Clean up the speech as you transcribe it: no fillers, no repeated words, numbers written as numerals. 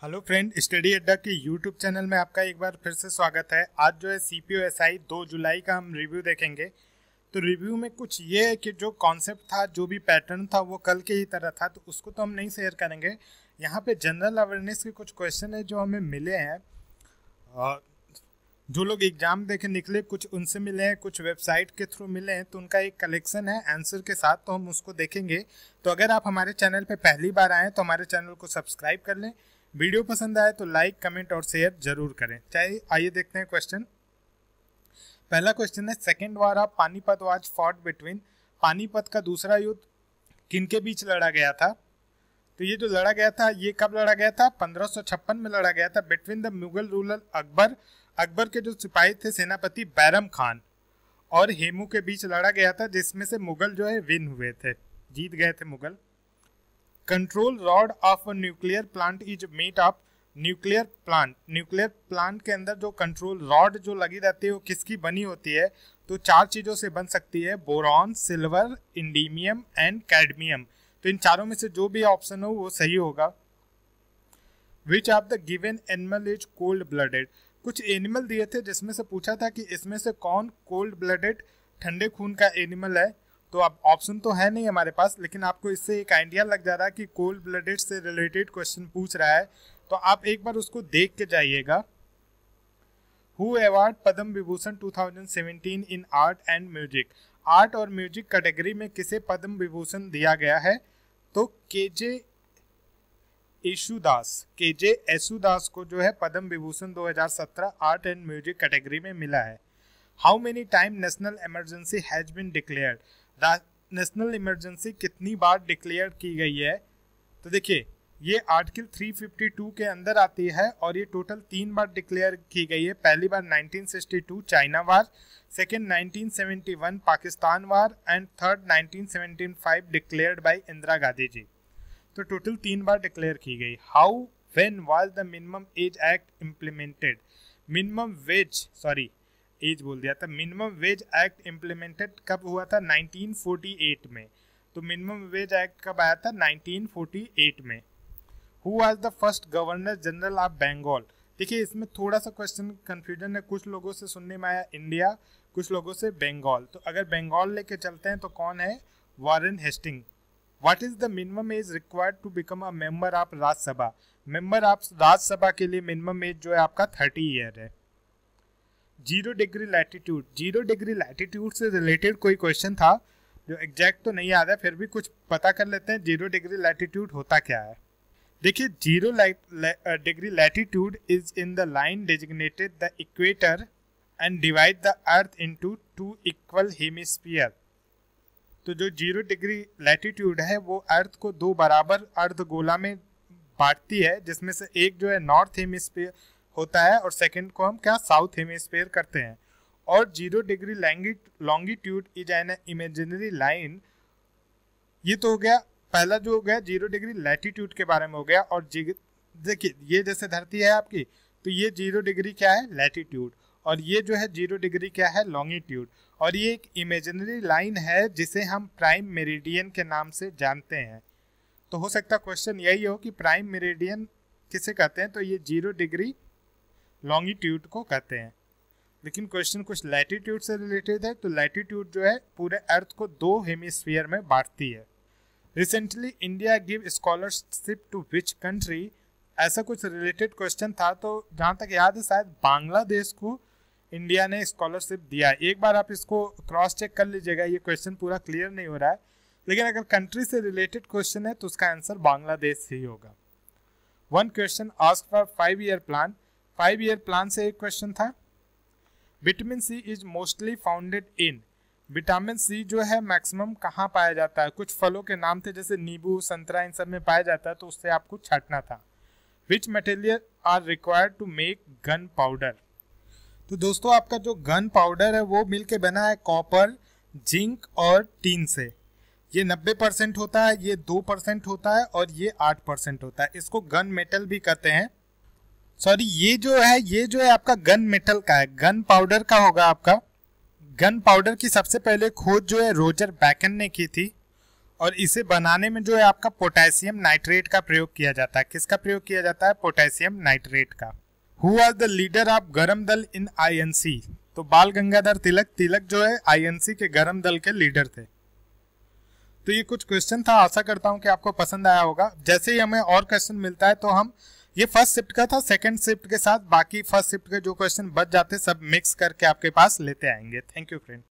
Hello friend, study अड्डा के YouTube channel में आपका एक बार फिर से स्वागत है। आज जो है CPO-SI 2 जुलाई का हम रिव्यू देखेंगे। तो रिव्यू में कुछ ये है कि जो कॉन्सेप्ट था, जो भी पैटर्न था वो कल के ही तरह था, तो उसको तो हम नहीं शेयर करेंगे। यहाँ पे जनरल अवेयरनेस के कुछ क्वेश्चन है जो हमें मिले हैं, जो लोग एग्जाम देके निकले कुछ उनसे मिले हैं, कुछ वेबसाइट के थ्रू मिले हैं, तो उनका एक कलेक्शन है आंसर के साथ, तो हम उसको देखेंगे। तो अगर आप हमारे चैनल पे पहली बार आए तो हमारे चैनल को सब्सक्राइब कर लें, वीडियो पसंद आए तो लाइक कमेंट और शेयर जरूर करें। चाहे आइए देखते हैं क्वेश्चन। पहला क्वेश्चन है, second war of Panipat was fought between. Panipat का दूसरा युद्ध किनके बीच लड़ा गया था? तो ये जो लड़ा गया था ये कब लड़ा गया था? 1556 में लड़ा गया था between the Mughal ruler Akbar. Akbar के जो सिपाही थे सेनापति बैरम खान और हेमू के बीच लड़ा गया था, जिसमें से मुगल जो है विन हुए थे, जीत गए थे Mughal. Control rod of a nuclear plant is made of. Nuclear plant के अंदर जो कंट्रोल रॉड जो लगी रहती है वो किसकी बनी होती है? तो 4 चीजों से बन सकती है, बोरॉन, सिल्वर, इंडीमियम एंड कैडमियम। तो इन चारों में से जो भी ऑप्शन हो वो सही होगा। Which of the given animal is cold blooded. कुछ एनिमल दिए थे जिसमें से पूछा था कि इसमें से कौन कोल्ड ब्लडेड ठंडे खून का एनिमल है। तो अब ऑप्शन तो है नहीं हमारे पास, लेकिन आपको इससे एक आइडिया लग जा रहा है कि कोल्ड ब्लडेड से रिलेटेड क्वेश्चन पूछ रहा है, तो आप एक बार उसको देख के जाइएगा। Who award Padma Vibhushan 2017 in art and music. Art और म्यूजिक कैटेगरी में किसे पद्म विभूषण दिया गया है? तो केजे येसुदास को जो है Padma Vibhushan 2017 art and music category में मिला है। How many time national emergency has been declared. National emergency कितनी बार डिक्लेयर की गई है? तो देखिए ये आर्टिकल 352 के अंदर आती है और ये टोटल 3 बार डिक्लेयर की गई है। पहली बार 1962 China war, second 1971 Pakistan war and third 1975 declared by Indira Gandhi ji. तो टोटल 3 बार डिक्लेयर की गई। How when was the minimum age act implemented. Minimum wage act implemented कब हुआ था? 1948 में। तो मिनिमम वेज एक्ट कब आया था? 1948 में। Who was the first governor general of Bengal. देखिए इसमें थोड़ा सा क्वेश्चन कंफ्यूजन है, कुछ लोगों से सुनने में आया इंडिया, कुछ लोगों से बंगाल। तो अगर बंगाल लेके चलते हैं तो कौन है? Warren Hasting. What is the minimum age required to become a member of Rajya Sabha. Member of Rajya Sabha के लिए मिनिमम एज जो है आपका 30 ईयर है। 0 डिग्री लैटिट्यूड। 0 डिग्री लैटिट्यूड से रिलेटेड कोई क्वेश्चन था जो एग्जैक्ट तो नहीं याद है, फिर भी कुछ पता कर लेते हैं 0 डिग्री लैटिट्यूड होता क्या है। देखिए 0 degree latitude is in the line designated the equator and divide the earth into 2 equal hemisphere. तो जो 0 डिग्री लैटिट्यूड है वो अर्थ को 2 बराबर अर्धगोला में बांटती है, जिसमें से एक जो है नॉर्थ हेमिस्फीयर होता है और सेकंड को हम क्या साउथ हेमिस्फीयर करते हैं। और 0 degree longitude is an imaginary line. ये तो हो गया पहला जो हो गया 0 डिग्री लैटिट्यूड के बारे में हो गया। और देखिए ये जैसे धरती है आपकी, तो ये 0 डिग्री क्या है? लैटिट्यूड। और ये जो है 0 डिग्री क्या है? लॉन्गिट्यूड। और ये एक इमेजिनरी लाइन है जिसे हम प्राइम मेरिडियन के नाम से जानते हैं। तो हो सकता क्वेश्चन यही हो कि प्राइम मेरिडियन किसे कहते हैं, तो ये 0 डिग्री लॉन्गिट्यूड को कहते हैं। लेकिन क्वेश्चन कुछ लैटिट्यूड से रिलेटेड है, तो लैटिट्यूड जो है पूरे अर्थ को 2 हेमिस्फीयर में बांटती है। Recently India give scholarship to which country. ऐसा कुछ रिलेटेड क्वेश्चन था, तो जहां तक याद है शायद बांग्लादेश को इंडिया ने स्कॉलरशिप दिया है। एक बार आप इसको क्रॉस चेक कर लीजिएगा, ये क्वेश्चन पूरा क्लियर नहीं हो रहा है, लेकिन अगर कंट्री से रिलेटेड क्वेश्चन है तो उसका आंसर बांग्लादेश ही होगा। 1 question ask for 5 year plan. 5 year plan से एक क्वेश्चन था। Vitamin C is mostly founded in. Vitamin C जो है मैक्सिमम कहाँ पाया जाता है? कुछ फलों के नाम थे जैसे नींबू, संतरा, इन सब में पाया जाता है, तो उससे आपको छांटना था। Which material are required to make gunpowder. तो दोस्तों आपका जो गन पाउडर है वो मिलके बना है कॉपर, जिंक और टीन से। ये 90% होता है, ये 2% होता है और ये 8% होता है। इसको गन मेटल भी कहते हैं। सॉरी, ये जो है आपका गन मेटल का है, गन पाउडर का होगा आपका। गन पाउडर की सबसे पहले खोज जो है रोजर बैकन ने की थी और इसे बनाने में जो है आपका पोटेशियम नाइट्रेट का प्रयोग किया जाता है। किसका प्रयोग किया जाता है? पोटेशियम नाइट्रेट का। Who was the leader of गरम दल इन आईएनसी? तो बाल गंगाधर तिलक। तिलक जो है आईएनसी के गरम दल के लीडर थे। तो ये कुछ क्वेश्चन था, आशा करता हूं कि आपको पसंद आया होगा। जैसे ही हमें और क्वेश्चन मिलता है तो हम, ये फर्स्ट शिफ्ट का था, सेकंड शिफ्ट के साथ बाकी फर्स्ट शिफ्ट के जो क्वेश्चन बच जाते सब मिक्स करके आपके पास लेते आएंगे। Thank you friend.